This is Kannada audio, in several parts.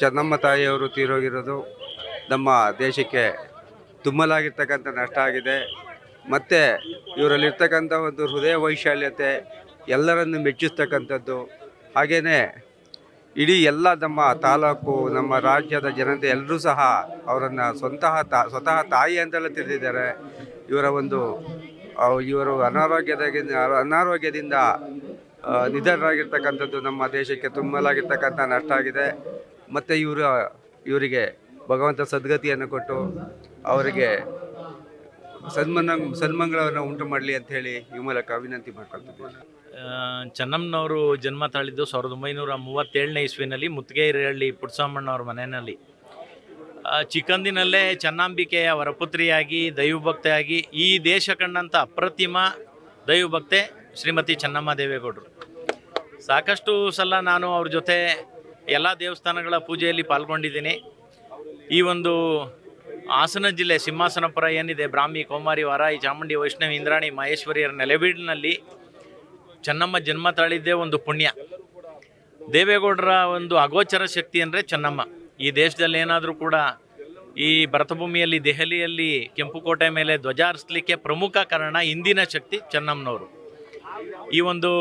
ಚೆನ್ನಮ್ಮ ತಾಯಿಯವರು ತೀರೋಗಿರೋದು ನಮ್ಮ ದೇಶಕ್ಕೆ ತುಂಬಲಾಗಿರ್ತಕ್ಕಂಥ ನಷ್ಟ ಆಗಿದೆ. ಮತ್ತು ಇವರಲ್ಲಿರ್ತಕ್ಕಂಥ ಒಂದು ಹೃದಯ ವೈಶಾಲ್ಯತೆ ಎಲ್ಲರನ್ನು ಮೆಚ್ಚಿಸ್ತಕ್ಕಂಥದ್ದು. ಹಾಗೆಯೇ ಇಡೀ ಎಲ್ಲ ನಮ್ಮ ತಾಲೂಕು, ನಮ್ಮ ರಾಜ್ಯದ ಜನತೆ ಎಲ್ಲರೂ ಸಹ ಅವರನ್ನು ಸ್ವತಃ ತಾಯಿ ಅಂತೆಲ್ಲ ತಿಳಿದಿದ್ದಾರೆ. ಇವರು ಅನಾರೋಗ್ಯದಿಂದ ನಿಧನರಾಗಿರ್ತಕ್ಕಂಥದ್ದು ನಮ್ಮ ದೇಶಕ್ಕೆ ತುಂಬಲಾಗಿರ್ತಕ್ಕಂಥ ನಷ್ಟ ಆಗಿದೆ. ಮತ್ತು ಇವರಿಗೆ ಭಗವಂತ ಸದ್ಗತಿಯನ್ನು ಕೊಟ್ಟು ಅವರಿಗೆ ಸನ್ಮಂಗಳವನ್ನು ಉಂಟು ಮಾಡಲಿ ಅಂತ ಹೇಳಿ ಈ ಮೂಲಕ ವಿನಂತಿ ಮಾಡ್ಕೊಳ್ತಿದ್ದೀನಿ. ಚೆನ್ನಮ್ಮನವರು ಜನ್ಮ ತಾಳಿದ್ದು 1937ನೇ ಇಸ್ವಿನಲ್ಲಿ ಮುತ್ತಿಗೆಹಳ್ಳಿ ಪುಟ್ಟಸ್ವಾಮಣ್ಣವ್ರ ಮನೆಯಲ್ಲಿ. ಚಿಕ್ಕಂದಿನಲ್ಲೇ ಚೆನ್ನಾಂಬಿಕೆಯ ವರಪುತ್ರಿಯಾಗಿ ದೈವಭಕ್ತೆಯಾಗಿ ಈ ದೇಶ ಕಂಡಂಥ ಅಪ್ರತಿಮ ದೈವಭಕ್ತೆ ಶ್ರೀಮತಿ ಚೆನ್ನಮ್ಮ ದೇವೇಗೌಡರು. ಸಾಕಷ್ಟು ಸಲ ನಾನು ಅವ್ರ ಜೊತೆ ಎಲ್ಲ ದೇವಸ್ಥಾನಗಳ ಪೂಜೆಯಲ್ಲಿ ಪಾಲ್ಗೊಂಡಿದ್ದೀನಿ. ಈ ಒಂದು ಹಾಸನ ಜಿಲ್ಲೆ ಸಿಂಹಾಸನಪುರ ಏನಿದೆ, ಬ್ರಾಹ್ಮಿ, ಕೌಮಾರಿ, ವಾರಾಯಿ, ಚಾಮುಂಡಿ, ವೈಷ್ಣವಿ, ಇಂದ್ರಾಣಿ, ಮಹೇಶ್ವರಿಯರ ನೆಲೆಬೀಡಿನಲ್ಲಿ ಚೆನ್ನಮ್ಮ ಜನ್ಮ ತಾಳಿದ್ದೇ ಒಂದು ಪುಣ್ಯ. ದೇವೇಗೌಡರ ಒಂದು ಅಗೋಚರ ಶಕ್ತಿ ಅಂದರೆ ಚೆನ್ನಮ್ಮ. ಈ ದೇಶದಲ್ಲಿ ಏನಾದರೂ ಕೂಡ ಈ ಭರತಭೂಮಿಯಲ್ಲಿ ದೆಹಲಿಯಲ್ಲಿ ಕೆಂಪುಕೋಟೆ ಮೇಲೆ ಧ್ವಜ ಹಾರಿಸಲಿಕ್ಕೆ ಪ್ರಮುಖ ಕಾರಣ ಇಂದಿನ ಶಕ್ತಿ ಚೆನ್ನಮ್ಮನವರು. ಈ ಒಂದು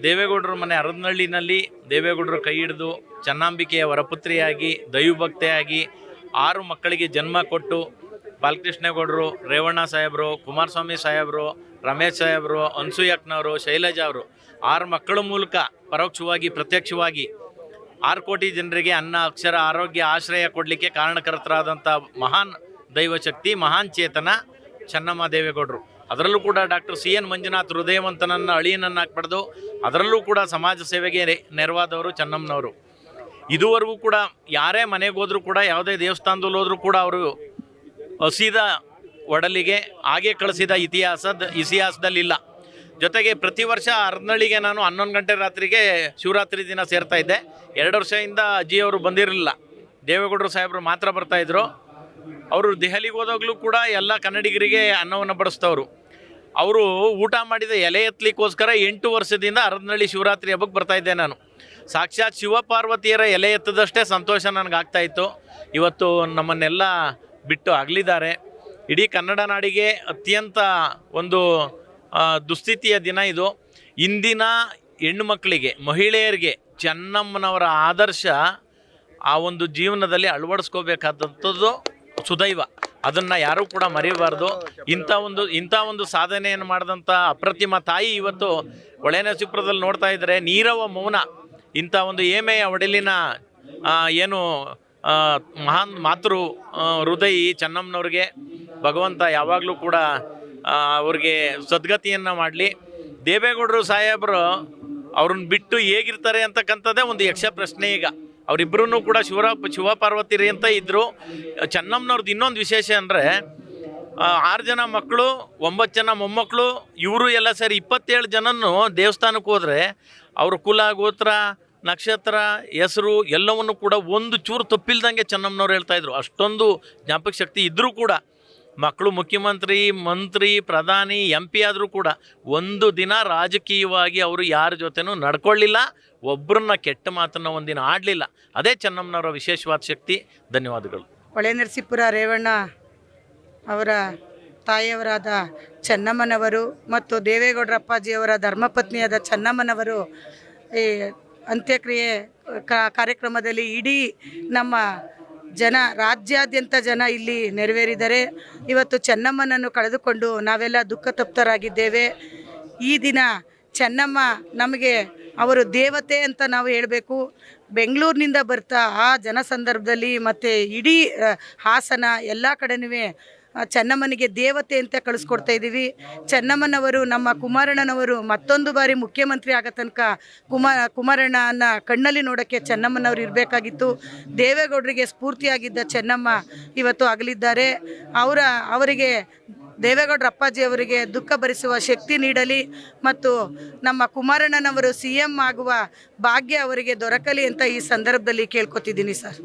ದೇವೇಗೌಡರ ಮನೆ ಅರದನಹಳ್ಳಿನಲ್ಲಿ ದೇವೇಗೌಡರು ಕೈ ಹಿಡಿದು ಚೆನ್ನಾಂಬಿಕೆಯ ವರಪುತ್ರಿಯಾಗಿ ದೈವಭಕ್ತೆಯಾಗಿ 6 ಮಕ್ಕಳಿಗೆ ಜನ್ಮ ಕೊಟ್ಟು ಬಾಲಕೃಷ್ಣೇಗೌಡರು, ರೇವಣ್ಣ ಸಾಹೇಬರು, ಕುಮಾರಸ್ವಾಮಿ ಸಾಹೇಬರು, ರಮೇಶ್ ಸಾಹೇಬರು, ಅನ್ಸೂಯಕ್ಕನವರು, ಶೈಲಜಾ ಅವರು 6 ಮಕ್ಕಳ ಮೂಲಕ ಪರೋಕ್ಷವಾಗಿ ಪ್ರತ್ಯಕ್ಷವಾಗಿ 6 ಕೋಟಿ ಜನರಿಗೆ ಅನ್ನ, ಅಕ್ಷರ, ಆರೋಗ್ಯ, ಆಶ್ರಯ ಕೊಡಲಿಕ್ಕೆ ಕಾರಣಕರ್ತರಾದಂಥ ಮಹಾನ್ ದೈವಶಕ್ತಿ, ಮಹಾನ್ ಚೇತನ ಚೆನ್ನಮ್ಮ ದೇವೇಗೌಡರು. ಅದರಲ್ಲೂ ಕೂಡ ಡಾಕ್ಟರ್ CN ಮಂಜುನಾಥ್ ಹೃದಯವಂತನನ್ನು ಅಳಿಯನನ್ನಾಗಿ ಪಡೆದು ಅದರಲ್ಲೂ ಕೂಡ ಸಮಾಜ ಸೇವೆಗೆ ನೆರವಾದವರು ಚೆನ್ನಮ್ಮನವರು. ಇದುವರೆಗೂ ಕೂಡ ಯಾರೇ ಮನೆಗೆ ಹೋದರೂ ಕೂಡ, ಯಾವುದೇ ದೇವಸ್ಥಾನದಲ್ಲಿ ಹೋದರೂ ಕೂಡ ಅವರು ಹಸಿದ ಒಡಲಿಗೆ ಹಾಗೆ ಕಳಿಸಿದ ಇತಿಹಾಸದಲ್ಲಿಲ್ಲ. ಜೊತೆಗೆ ಪ್ರತಿ ವರ್ಷ ಅರದನಹಳ್ಳಿಗೆ ನಾನು 11 ಗಂಟೆ ರಾತ್ರಿಗೆ ಶಿವರಾತ್ರಿ ದಿನ ಸೇರ್ತಾ ಇದ್ದೆ. 2 ವರ್ಷದಿಂದ ಅಜ್ಜಿಯವರು ಬಂದಿರಲಿಲ್ಲ, ದೇವೇಗೌಡರು ಸಾಹೇಬರು ಮಾತ್ರ ಬರ್ತಾಯಿದ್ರು. ಅವರು ದೆಹಲಿಗೆ ಹೋದಾಗಲೂ ಕೂಡ ಎಲ್ಲ ಕನ್ನಡಿಗರಿಗೆ ಅನ್ನವನ್ನು ಬಡಿಸ್ತವರು. ಅವರು ಊಟ ಮಾಡಿದ ಎಲೆ ಎತ್ತಲಿಕ್ಕೋಸ್ಕರ 8 ವರ್ಷದಿಂದ ಅರದನಹಳ್ಳಿ ಶಿವರಾತ್ರಿ ಹಬ್ಬಕ್ಕೆ ಬರ್ತಾಯಿದ್ದೆ ನಾನು. ಸಾಕ್ಷಾತ್ ಶಿವಪಾರ್ವತಿಯರ ಎಲೆ ಎತ್ತದಷ್ಟೇ ಸಂತೋಷ ನನಗಾಗ್ತಾಯಿತ್ತು. ಇವತ್ತು ನಮ್ಮನ್ನೆಲ್ಲ ಬಿಟ್ಟು ಅಗಲಿದ್ದಾರೆ. ಇಡೀ ಕನ್ನಡ ನಾಡಿಗೆ ಅತ್ಯಂತ ಒಂದು ದುಸ್ಥಿತಿಯ ದಿನ ಇದು. ಇಂದಿನ ಹೆಣ್ಣು ಮಕ್ಕಳಿಗೆ, ಮಹಿಳೆಯರಿಗೆ ಚೆನ್ನಮ್ಮನವರ ಆದರ್ಶ ಆ ಒಂದು ಜೀವನದಲ್ಲಿ ಅಳವಡಿಸ್ಕೋಬೇಕಾದಂಥದ್ದು ಸುದೈವ. ಅದನ್ನು ಯಾರೂ ಕೂಡ ಮರೆಯಬಾರ್ದು. ಇಂಥ ಒಂದು ಸಾಧನೆಯನ್ನು ಮಾಡಿದಂಥ ಅಪ್ರತಿಮ ತಾಯಿ ಇವತ್ತು ಹೊಳೆನರಸೀಪುರದಲ್ಲಿ ನೋಡ್ತಾ ಇದ್ದರೆ ನೀರವ ಮೌನ. ಇಂಥ ಒಂದು ಏಮೆಯ ಒಡಲಿನ ಏನು ಮಹಾನ್ ಮಾತೃ ಹೃದಯಿ ಚೆನ್ನಮ್ಮನವ್ರಿಗೆ ಭಗವಂತ ಯಾವಾಗಲೂ ಕೂಡ ಅವ್ರಿಗೆ ಸದ್ಗತಿಯನ್ನು ಮಾಡಲಿ. ದೇವೇಗೌಡರು ಸಾಹೇಬರು ಅವ್ರನ್ನ ಬಿಟ್ಟು ಹೇಗಿರ್ತಾರೆ ಅಂತಕ್ಕಂಥದ್ದೇ ಒಂದು ಯಕ್ಷ ಪ್ರಶ್ನೆ. ಈಗ ಅವರಿಬ್ಬರೂ ಕೂಡ ಶಿವಪಾರ್ವತಿರಿ ಅಂತ ಇದ್ದರು. ಚೆನ್ನಮ್ಮನವ್ರದ್ದು ಇನ್ನೊಂದು ವಿಶೇಷ ಅಂದರೆ 6 ಜನ ಮಕ್ಕಳು, 9 ಜನ ಮೊಮ್ಮಕ್ಕಳು, ಇವರು ಎಲ್ಲ ಸೇರಿ 27 ಜನನ್ನು ದೇವಸ್ಥಾನಕ್ಕೆ ಹೋದರೆ ಅವ್ರ ಕುಲ, ಗೋತ್ರ, ನಕ್ಷತ್ರ, ಹೆಸರು ಎಲ್ಲವನ್ನು ಕೂಡ ಒಂದು ಚೂರು ತಪ್ಪಿಲ್ದಂಗೆ ಚೆನ್ನಮ್ಮನವ್ರು ಹೇಳ್ತಾಯಿದ್ರು. ಅಷ್ಟೊಂದು ಜ್ಞಾಪಕ ಶಕ್ತಿ ಇದ್ದರೂ ಕೂಡ ಮಕ್ಕಳು ಮುಖ್ಯಮಂತ್ರಿ, ಮಂತ್ರಿ, ಪ್ರಧಾನಿ, MP ಆದರೂ ಕೂಡ ಒಂದು ದಿನ ರಾಜಕೀಯವಾಗಿ ಅವರು ಯಾರ ಜೊತೆನೂ ನಡ್ಕೊಳ್ಳಿಲ್ಲ, ಒಬ್ಬರನ್ನ ಕೆಟ್ಟ ಮಾತನ್ನು ಒಂದಿನ ಆಡಲಿಲ್ಲ. ಅದೇ ಚೆನ್ನಮ್ಮನವರ ವಿಶೇಷವಾದ ಶಕ್ತಿ. ಧನ್ಯವಾದಗಳು. ಹೊಳೆನರಸೀಪುರ ರೇವಣ್ಣ ಅವರ ತಾಯಿಯವರಾದ ಚೆನ್ನಮ್ಮನವರು ಮತ್ತು ದೇವೇಗೌಡರ ಅಪ್ಪಾಜಿಯವರ ಧರ್ಮಪತ್ನಿಯಾದ ಚೆನ್ನಮ್ಮನವರು ಈ ಅಂತ್ಯಕ್ರಿಯೆ ಕಾರ್ಯಕ್ರಮದಲ್ಲಿ ಇಡೀ ನಮ್ಮ ಜನ, ರಾಜ್ಯಾದ್ಯಂತ ಜನ ಇಲ್ಲಿ ನೆರವೇರಿದ್ದಾರೆ. ಇವತ್ತು ಚೆನ್ನಮ್ಮನನ್ನು ಕಳೆದುಕೊಂಡು ನಾವೆಲ್ಲ ದುಃಖ ತಪ್ತರಾಗಿದ್ದೇವೆ. ಈ ದಿನ ಚೆನ್ನಮ್ಮ ನಮಗೆ ಅವರು ದೇವತೆ ಅಂತ ನಾವು ಹೇಳಬೇಕು. ಬೆಂಗಳೂರಿನಿಂದ ಬರ್ತಾ ಆ ಜನ ಸಂದರ್ಭದಲ್ಲಿ ಮತ್ತು ಇಡೀ ಹಾಸನ ಎಲ್ಲ ಕಡೆನೂ ಚೆನ್ನಮ್ಮನಿಗೆ ದೇವತೆ ಅಂತ ಕಳಿಸ್ಕೊಡ್ತಾ ಇದ್ದೀವಿ. ಚೆನ್ನಮ್ಮನವರು, ನಮ್ಮ ಕುಮಾರಣ್ಣನವರು ಮತ್ತೊಂದು ಬಾರಿ ಮುಖ್ಯಮಂತ್ರಿ ಆಗೋ ತನಕ ಕುಮಾರಣ್ಣನ ಕಣ್ಣಲ್ಲಿ ನೋಡೋಕ್ಕೆ ಚೆನ್ನಮ್ಮನವರು ಇರಬೇಕಾಗಿತ್ತು. ದೇವೇಗೌಡರಿಗೆ ಸ್ಫೂರ್ತಿಯಾಗಿದ್ದ ಚೆನ್ನಮ್ಮ ಇವತ್ತು ಅಗಲಿದ್ದಾರೆ. ಅವರಿಗೆ ದೇವೇಗೌಡರ ಅಪ್ಪಾಜಿಯವರಿಗೆ ದುಃಖ ಭರಿಸುವ ಶಕ್ತಿ ನೀಡಲಿ ಮತ್ತು ನಮ್ಮ ಕುಮಾರಣ್ಣನವರು CM ಆಗುವ ಭಾಗ್ಯ ಅವರಿಗೆ ದೊರಕಲಿ ಅಂತ ಈ ಸಂದರ್ಭದಲ್ಲಿ ಕೇಳ್ಕೊತಿದ್ದೀನಿ ಸರ್.